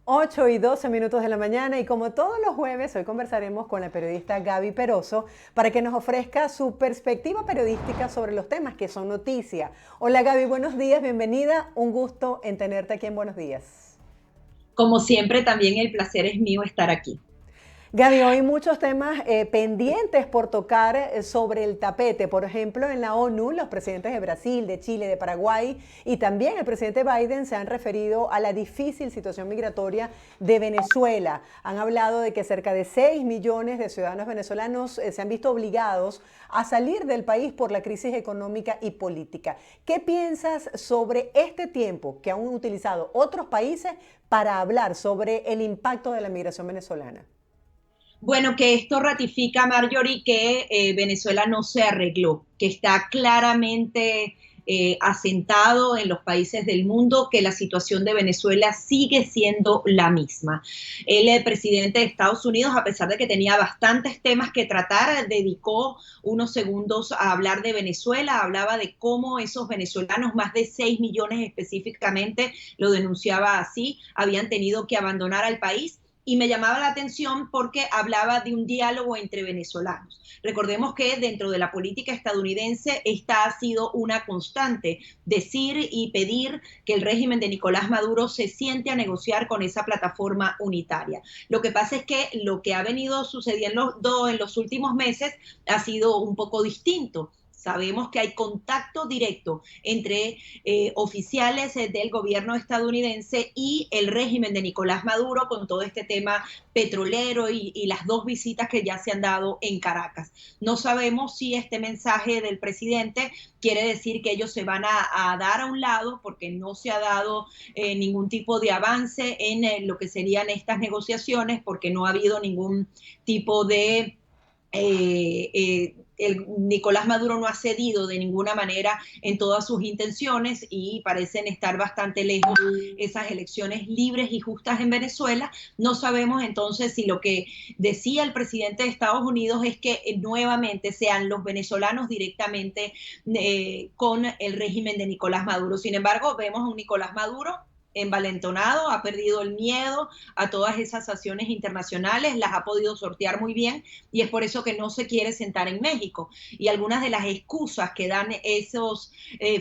8:12 de la mañana y como todos los jueves, hoy conversaremos con la periodista Gaby Peroso para que nos ofrezca su perspectiva periodística sobre los temas que son noticia. Hola Gaby, buenos días, bienvenida, un gusto en tenerte aquí en Buenos Días. Como siempre, también el placer es mío estar aquí. Gaby, hoy muchos temas pendientes por tocar sobre el tapete. Por ejemplo, en la ONU, los presidentes de Brasil, de Chile, de Paraguay y también el presidente Biden se han referido a la difícil situación migratoria de Venezuela. Han hablado de que cerca de 6 millones de ciudadanos venezolanos se han visto obligados a salir del país por la crisis económica y política. ¿Qué piensas sobre este tiempo que han utilizado otros países para hablar sobre el impacto de la migración venezolana? Bueno, que esto ratifica, Marjorie, que Venezuela no se arregló, que está claramente asentado en los países del mundo, que la situación de Venezuela sigue siendo la misma. El presidente de Estados Unidos, a pesar de que tenía bastantes temas que tratar, dedicó unos segundos a hablar de Venezuela, hablaba de cómo esos venezolanos, más de 6 millones específicamente, lo denunciaba así, habían tenido que abandonar al país. Y me llamaba la atención porque hablaba de un diálogo entre venezolanos. Recordemos que dentro de la política estadounidense esta ha sido una constante, decir y pedir que el régimen de Nicolás Maduro se siente a negociar con esa plataforma unitaria. Lo que pasa es que lo que ha venido sucediendo en los últimos meses ha sido un poco distinto. Sabemos que hay contacto directo entre oficiales del gobierno estadounidense y el régimen de Nicolás Maduro con todo este tema petrolero y las dos visitas que ya se han dado en Caracas. No sabemos si este mensaje del presidente quiere decir que ellos se van a dar a un lado porque no se ha dado ningún tipo de avance en lo que serían estas negociaciones, porque no ha habido ningún tipo de Nicolás Maduro no ha cedido de ninguna manera en todas sus intenciones y parecen estar bastante lejos esas elecciones libres y justas en Venezuela. No sabemos entonces si lo que decía el presidente de Estados Unidos es que nuevamente sean los venezolanos directamente con el régimen de Nicolás Maduro. Sin embargo, vemos a un Nicolás Maduro envalentonado, ha perdido el miedo a todas esas acciones internacionales, las ha podido sortear muy bien y es por eso que no se quiere sentar en México. Y algunas de las excusas que dan esos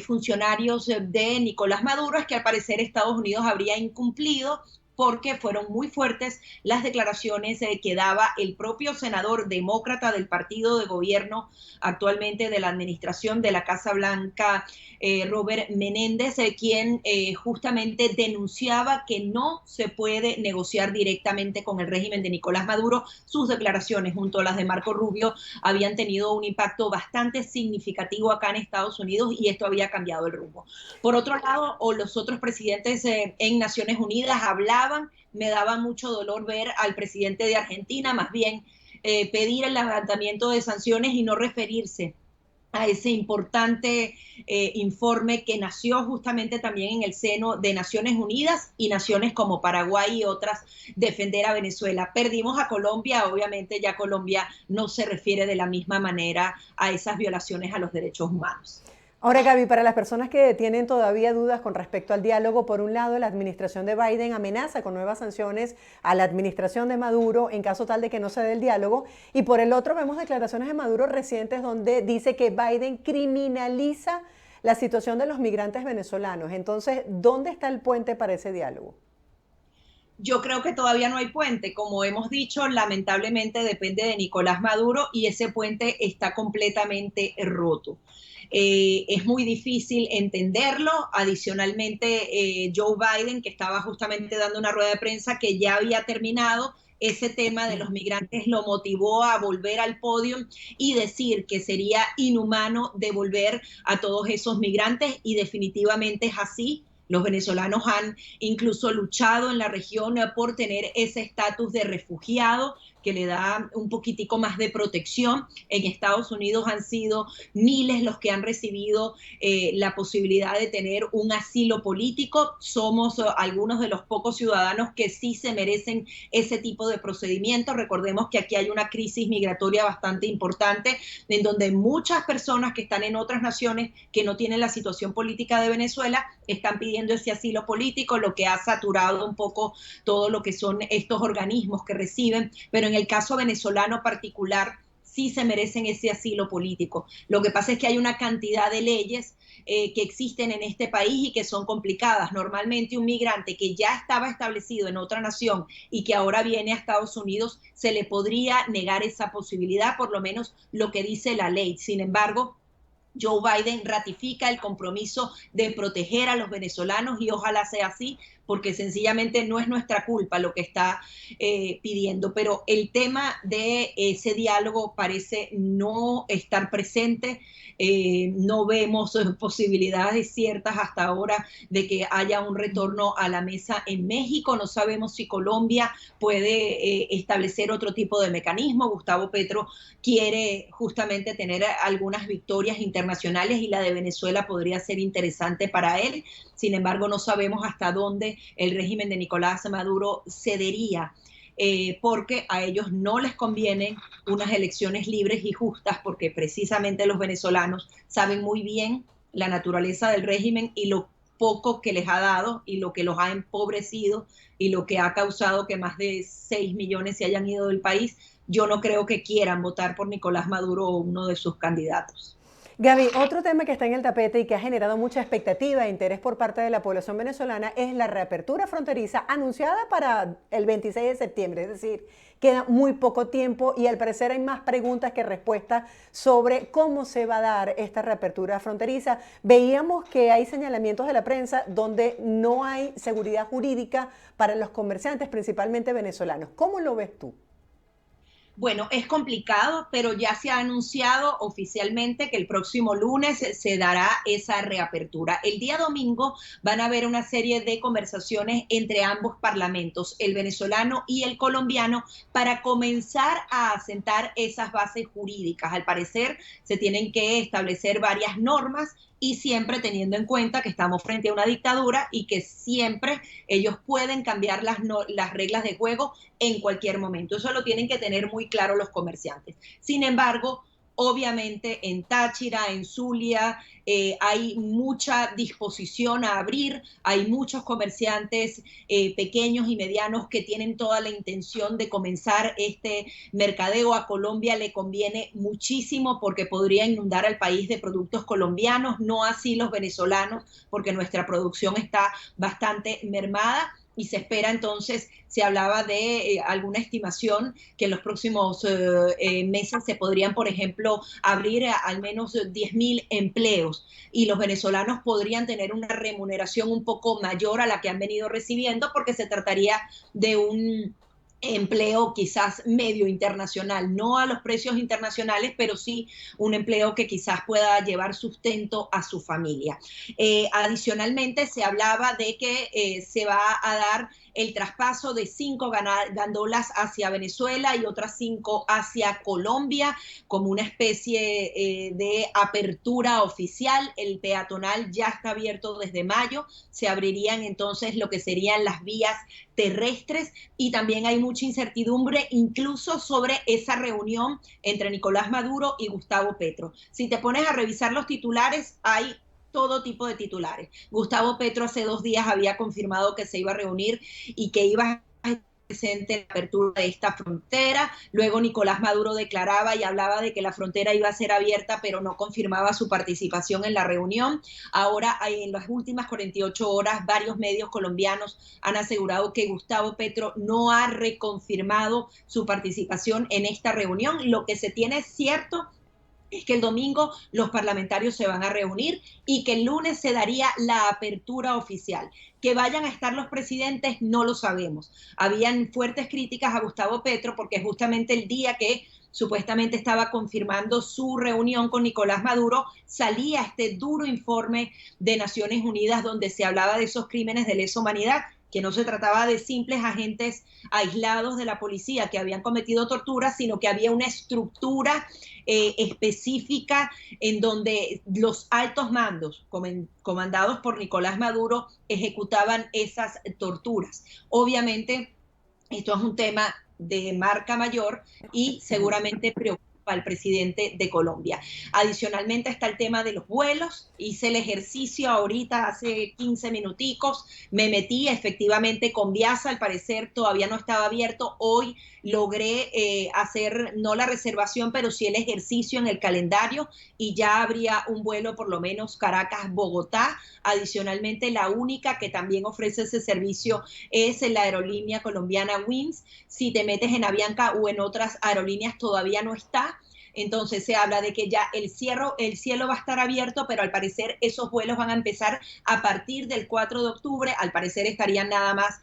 funcionarios de Nicolás Maduro es que al parecer Estados Unidos habría incumplido porque fueron muy fuertes las declaraciones que daba el propio senador demócrata del partido de gobierno actualmente de la administración de la Casa Blanca, Robert Menéndez, quien justamente denunciaba que no se puede negociar directamente con el régimen de Nicolás Maduro. Sus declaraciones junto a las de Marco Rubio habían tenido un impacto bastante significativo acá en Estados Unidos y esto había cambiado el rumbo. Por otro lado, o los otros presidentes en Naciones Unidas hablaban, me daba mucho dolor ver al presidente de Argentina más bien pedir el levantamiento de sanciones y no referirse a ese importante informe que nació justamente también en el seno de Naciones Unidas y naciones como Paraguay y otras defender a Venezuela. Perdimos a Colombia, obviamente ya Colombia no se refiere de la misma manera a esas violaciones a los derechos humanos. Ahora, Gaby, para las personas que tienen todavía dudas con respecto al diálogo, por un lado, la administración de Biden amenaza con nuevas sanciones a la administración de Maduro en caso tal de que no se dé el diálogo, y por el otro vemos declaraciones de Maduro recientes donde dice que Biden criminaliza la situación de los migrantes venezolanos. Entonces, ¿dónde está el puente para ese diálogo? Yo creo que todavía no hay puente. Como hemos dicho, lamentablemente depende de Nicolás Maduro y ese puente está completamente roto. Es muy difícil entenderlo. Adicionalmente, Joe Biden, que estaba justamente dando una rueda de prensa que ya había terminado, ese tema de los migrantes lo motivó a volver al podio y decir que sería inhumano devolver a todos esos migrantes y definitivamente es así. Los venezolanos han incluso luchado en la región por tener ese estatus de refugiado que le da un poquitico más de protección. En Estados Unidos han sido miles los que han recibido la posibilidad de tener un asilo político. Somos algunos de los pocos ciudadanos que sí se merecen ese tipo de procedimiento. Recordemos que aquí hay una crisis migratoria bastante importante, en donde muchas personas que están en otras naciones que no tienen la situación política de Venezuela están pidiendo ese asilo político, lo que ha saturado un poco todo lo que son estos organismos que reciben, pero en el caso venezolano particular sí se merecen ese asilo político. Lo que pasa es que hay una cantidad de leyes que existen en este país y que son complicadas. Normalmente un migrante que ya estaba establecido en otra nación y que ahora viene a Estados Unidos, se le podría negar esa posibilidad, por lo menos lo que dice la ley. Sin embargo, Joe Biden ratifica el compromiso de proteger a los venezolanos y ojalá sea así, porque sencillamente no es nuestra culpa lo que está pidiendo. Pero el tema de ese diálogo parece no estar presente. No vemos posibilidades ciertas hasta ahora de que haya un retorno a la mesa en México. No sabemos si Colombia puede establecer otro tipo de mecanismo. Gustavo Petro quiere justamente tener algunas victorias internacionales y la de Venezuela podría ser interesante para él. Sin embargo, no sabemos hasta dónde el régimen de Nicolás Maduro cedería, porque a ellos no les convienen unas elecciones libres y justas, porque precisamente los venezolanos saben muy bien la naturaleza del régimen y lo poco que les ha dado y lo que los ha empobrecido y lo que ha causado que más de 6 millones se hayan ido del país. Yo no creo que quieran votar por Nicolás Maduro o uno de sus candidatos. Gaby, otro tema que está en el tapete y que ha generado mucha expectativa e interés por parte de la población venezolana es la reapertura fronteriza anunciada para el 26 de septiembre, es decir, queda muy poco tiempo y al parecer hay más preguntas que respuestas sobre cómo se va a dar esta reapertura fronteriza. Veíamos que hay señalamientos de la prensa donde no hay seguridad jurídica para los comerciantes, principalmente venezolanos. ¿Cómo lo ves tú? Bueno, es complicado, pero ya se ha anunciado oficialmente que el próximo lunes se dará esa reapertura. El día domingo van a haber una serie de conversaciones entre ambos parlamentos, el venezolano y el colombiano, para comenzar a asentar esas bases jurídicas. Al parecer, se tienen que establecer varias normas y siempre teniendo en cuenta que estamos frente a una dictadura y que siempre ellos pueden cambiar las reglas de juego en cualquier momento. Eso lo tienen que tener muy claro los comerciantes. Sin embargo, obviamente en Táchira, en Zulia, hay mucha disposición a abrir, hay muchos comerciantes pequeños y medianos que tienen toda la intención de comenzar este mercadeo. A Colombia le conviene muchísimo porque podría inundar al país de productos colombianos, no así los venezolanos, porque nuestra producción está bastante mermada. Y se espera entonces, se hablaba de alguna estimación que en los próximos meses se podrían, por ejemplo, abrir al menos 10.000 empleos y los venezolanos podrían tener una remuneración un poco mayor a la que han venido recibiendo porque se trataría de un empleo quizás medio internacional, no a los precios internacionales, pero sí un empleo que quizás pueda llevar sustento a su familia. Adicionalmente, se hablaba de que se va a dar el traspaso de 5 gandolas hacia Venezuela y otras 5 hacia Colombia, como una especie de apertura oficial. El peatonal ya está abierto desde mayo, se abrirían entonces lo que serían las vías terrestres y también hay mucha incertidumbre incluso sobre esa reunión entre Nicolás Maduro y Gustavo Petro. Si te pones a revisar los titulares, hay todo tipo de titulares. Gustavo Petro hace 2 días había confirmado que se iba a reunir y que iba a presente en la apertura de esta frontera. Luego Nicolás Maduro declaraba y hablaba de que la frontera iba a ser abierta, pero no confirmaba su participación en la reunión. Ahora, en las últimas 48 horas, varios medios colombianos han asegurado que Gustavo Petro no ha reconfirmado su participación en esta reunión. Lo que se tiene es cierto es que el domingo los parlamentarios se van a reunir y que el lunes se daría la apertura oficial. Que vayan a estar los presidentes no lo sabemos. Habían fuertes críticas a Gustavo Petro porque justamente el día que supuestamente estaba confirmando su reunión con Nicolás Maduro, salía este duro informe de Naciones Unidas donde se hablaba de esos crímenes de lesa humanidad que no se trataba de simples agentes aislados de la policía que habían cometido tortura, sino que había una estructura específica en donde los altos mandos, comandados por Nicolás Maduro, ejecutaban esas torturas. Obviamente, esto es un tema de marca mayor y seguramente preocupa al presidente de Colombia. Adicionalmente está el tema de los vuelos. Hice el ejercicio ahorita hace 15 minuticos, me metí efectivamente con Viasa, al parecer todavía no estaba abierto. Hoy logré hacer no la reservación, pero sí el ejercicio en el calendario y ya habría un vuelo por lo menos Caracas-Bogotá. Adicionalmente, la única que también ofrece ese servicio es la aerolínea colombiana Wings. Si te metes en Avianca o en otras aerolíneas todavía no está. Entonces se habla de que ya el cielo va a estar abierto, pero al parecer esos vuelos van a empezar a partir del 4 de octubre. Al parecer estarían nada más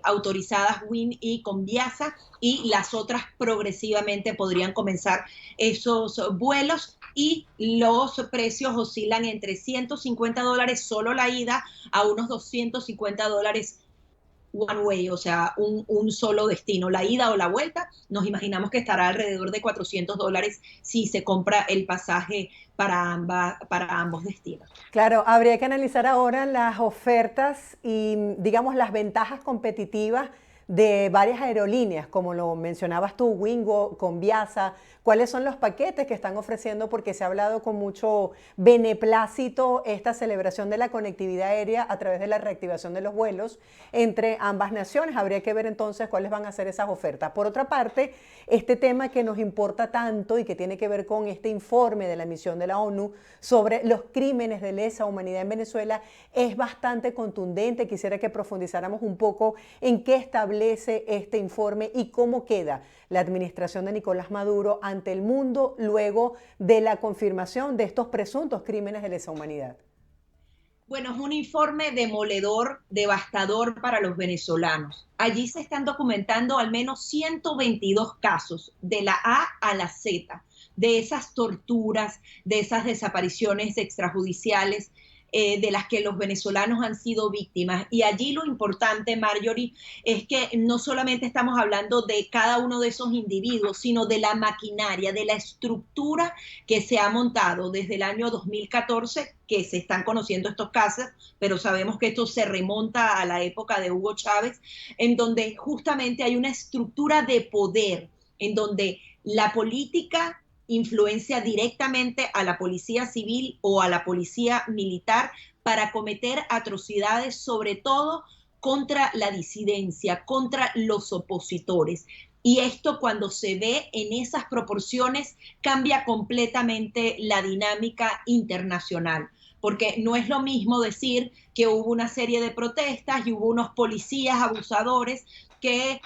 autorizadas WIN y Conviasa, y las otras progresivamente podrían comenzar esos vuelos, y los precios oscilan entre $150 solo la ida a unos $250 one way, o sea, un solo destino, la ida o la vuelta. Nos imaginamos que estará alrededor de $400 si se compra el pasaje para ambos destinos. Claro, habría que analizar ahora las ofertas y, digamos, las ventajas competitivas de varias aerolíneas, como lo mencionabas tú, Wingo, Conviasa. ¿Cuáles son los paquetes que están ofreciendo? Porque se ha hablado con mucho beneplácito esta celebración de la conectividad aérea a través de la reactivación de los vuelos entre ambas naciones. Habría que ver entonces cuáles van a ser esas ofertas. Por otra parte, este tema que nos importa tanto y que tiene que ver con este informe de la misión de la ONU sobre los crímenes de lesa humanidad en Venezuela es bastante contundente. Quisiera que profundizáramos un poco en qué establece este informe y cómo queda la administración de Nicolás Maduro ante el mundo luego de la confirmación de estos presuntos crímenes de lesa humanidad. Bueno, es un informe demoledor, devastador para los venezolanos. Allí se están documentando al menos 122 casos, de la A a la Z, de esas torturas, de esas desapariciones extrajudiciales, de las que los venezolanos han sido víctimas. Y allí lo importante, Marjorie, es que no solamente estamos hablando de cada uno de esos individuos, sino de la maquinaria, de la estructura que se ha montado desde el año 2014, que se están conociendo estos casos, pero sabemos que esto se remonta a la época de Hugo Chávez, en donde justamente hay una estructura de poder, en donde la política influencia directamente a la policía civil o a la policía militar para cometer atrocidades, sobre todo contra la disidencia, contra los opositores. Y esto, cuando se ve en esas proporciones, cambia completamente la dinámica internacional, porque no es lo mismo decir que hubo una serie de protestas y hubo unos policías abusadores que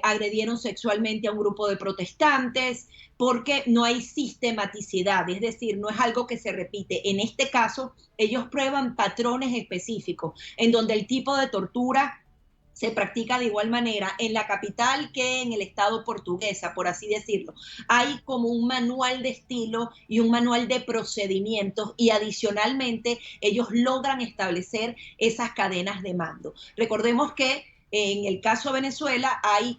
agredieron sexualmente a un grupo de protestantes, porque no hay sistematicidad, es decir, no es algo que se repite. En este caso, ellos prueban patrones específicos en donde el tipo de tortura se practica de igual manera en la capital que en el estado portuguesa, por así decirlo. Hay como un manual de estilo y un manual de procedimientos, y adicionalmente ellos logran establecer esas cadenas de mando. Recordemos que en el caso de Venezuela hay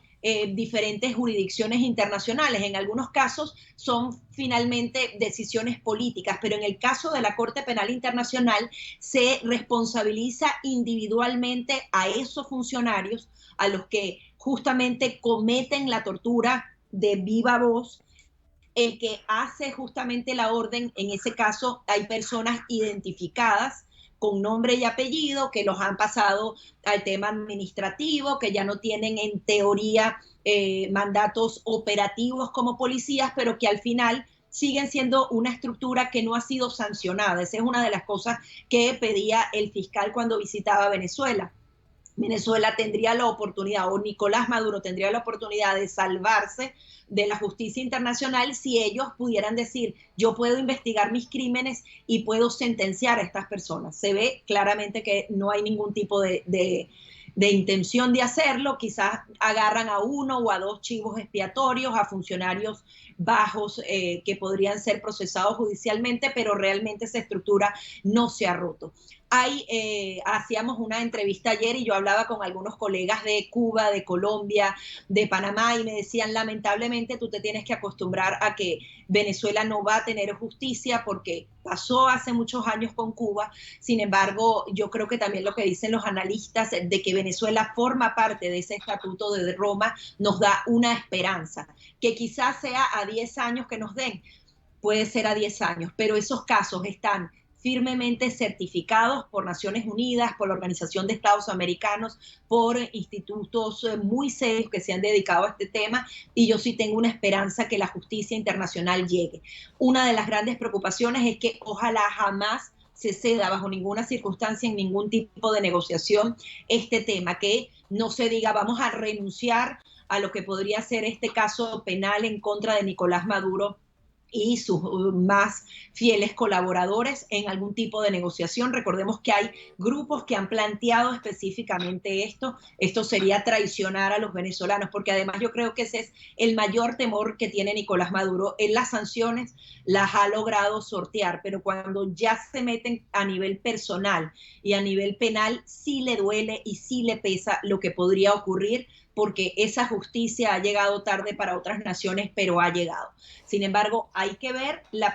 diferentes jurisdicciones internacionales. En algunos casos son finalmente decisiones políticas, pero en el caso de la Corte Penal Internacional se responsabiliza individualmente a esos funcionarios a los que justamente cometen la tortura de viva voz. El que hace justamente la orden, en ese caso hay personas identificadas con nombre y apellido, que los han pasado al tema administrativo, que ya no tienen en teoría mandatos operativos como policías, pero que al final siguen siendo una estructura que no ha sido sancionada. Esa es una de las cosas que pedía el fiscal cuando visitaba Venezuela. Venezuela tendría la oportunidad, o Nicolás Maduro tendría la oportunidad de salvarse de la justicia internacional si ellos pudieran decir: yo puedo investigar mis crímenes y puedo sentenciar a estas personas. Se ve claramente que no hay ningún tipo de intención de hacerlo. Quizás agarran a uno o a dos chivos expiatorios, a funcionarios bajos que podrían ser procesados judicialmente, pero realmente esa estructura no se ha roto. hacíamos una entrevista ayer y yo hablaba con algunos colegas de Cuba, de Colombia, de Panamá, y me decían, lamentablemente tú te tienes que acostumbrar a que Venezuela no va a tener justicia porque pasó hace muchos años con Cuba. Sin embargo, yo creo que también lo que dicen los analistas de que Venezuela forma parte de ese estatuto de Roma nos da una esperanza, que quizás sea a 10 años que nos den, puede ser a 10 años, pero esos casos están firmemente certificados por Naciones Unidas, por la Organización de Estados Americanos, por institutos muy serios que se han dedicado a este tema, y yo sí tengo una esperanza que la justicia internacional llegue. Una de las grandes preocupaciones es que ojalá jamás se ceda bajo ninguna circunstancia, en ningún tipo de negociación, este tema, que no se diga vamos a renunciar a lo que podría ser este caso penal en contra de Nicolás Maduro y sus más fieles colaboradores en algún tipo de negociación. Recordemos que hay grupos que han planteado específicamente esto. Esto sería traicionar a los venezolanos, porque además yo creo que ese es el mayor temor que tiene Nicolás Maduro. Él las sanciones las ha logrado sortear, pero cuando ya se meten a nivel personal y a nivel penal, sí le duele y sí le pesa lo que podría ocurrir, porque esa justicia ha llegado tarde para otras naciones, pero ha llegado. Sin embargo, hay que ver, la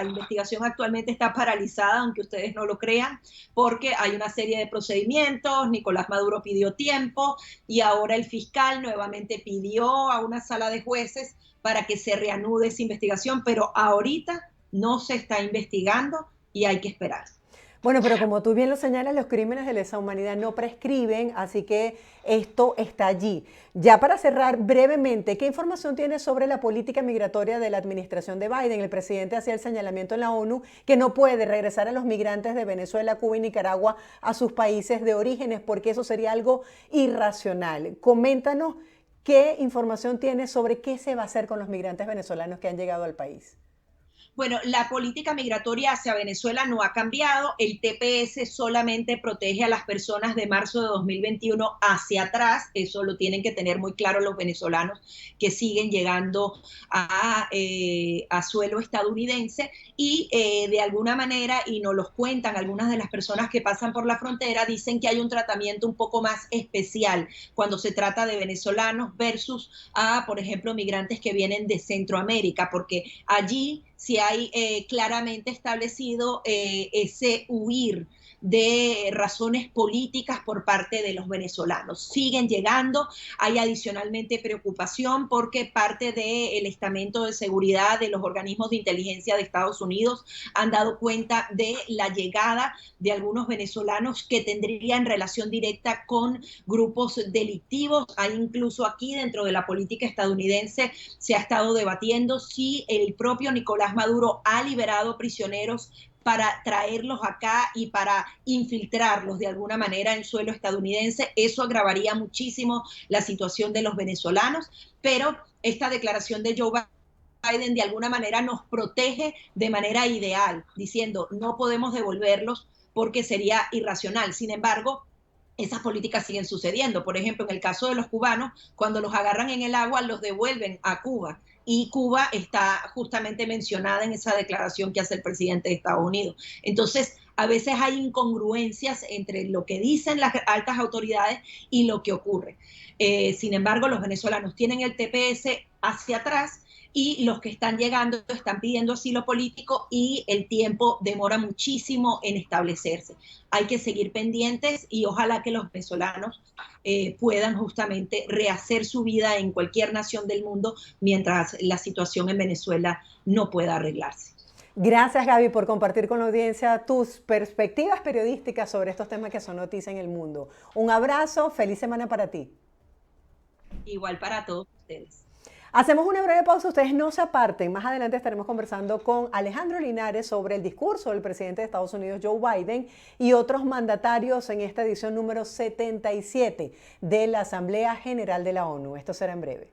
investigación actualmente está paralizada, aunque ustedes no lo crean, porque hay una serie de procedimientos, Nicolás Maduro pidió tiempo y ahora el fiscal nuevamente pidió a una sala de jueces para que se reanude esa investigación, pero ahorita no se está investigando y hay que esperar. Bueno, pero como tú bien lo señalas, los crímenes de lesa humanidad no prescriben, así que esto está allí. Ya para cerrar brevemente, ¿qué información tienes sobre la política migratoria de la administración de Biden? El presidente hacía el señalamiento en la ONU que no puede regresar a los migrantes de Venezuela, Cuba y Nicaragua a sus países de orígenes, porque eso sería algo irracional. Coméntanos qué información tienes sobre qué se va a hacer con los migrantes venezolanos que han llegado al país. Bueno, la política migratoria hacia Venezuela no ha cambiado. El TPS solamente protege a las personas de marzo de 2021 hacia atrás. Eso lo tienen que tener muy claro los venezolanos que siguen llegando a suelo estadounidense. Y de alguna manera, y nos los cuentan algunas de las personas que pasan por la frontera, dicen que hay un tratamiento un poco más especial cuando se trata de venezolanos versus por ejemplo, migrantes que vienen de Centroamérica, porque allí si hay claramente establecido ese huir de razones políticas por parte de los venezolanos. Siguen llegando, hay adicionalmente preocupación porque parte del estamento de seguridad de los organismos de inteligencia de Estados Unidos han dado cuenta de la llegada de algunos venezolanos que tendrían relación directa con grupos delictivos. Hay incluso aquí dentro de la política estadounidense se ha estado debatiendo si el propio Nicolás Maduro ha liberado prisioneros para traerlos acá y para infiltrarlos de alguna manera en suelo estadounidense. Eso agravaría muchísimo la situación de los venezolanos, pero esta declaración de Joe Biden de alguna manera nos protege de manera ideal, diciendo no podemos devolverlos porque sería irracional. Sin embargo, esas políticas siguen sucediendo. Por ejemplo, en el caso de los cubanos, cuando los agarran en el agua, los devuelven a Cuba. Y Cuba está justamente mencionada en esa declaración que hace el presidente de Estados Unidos. Entonces, a veces hay incongruencias entre lo que dicen las altas autoridades y lo que ocurre. Sin embargo, los venezolanos tienen el TPS hacia atrás y los que están llegando están pidiendo asilo político y el tiempo demora muchísimo en establecerse. Hay que seguir pendientes y ojalá que los venezolanos puedan justamente rehacer su vida en cualquier nación del mundo mientras la situación en Venezuela no pueda arreglarse. Gracias, Gaby, por compartir con la audiencia tus perspectivas periodísticas sobre estos temas que son noticia en el mundo. Un abrazo, feliz semana para ti. Igual para todos ustedes. Hacemos una breve pausa, ustedes no se aparten. Más adelante estaremos conversando con Alejandro Linares sobre el discurso del presidente de Estados Unidos, Joe Biden, y otros mandatarios en esta edición número 77 de la Asamblea General de la ONU. Esto será en breve.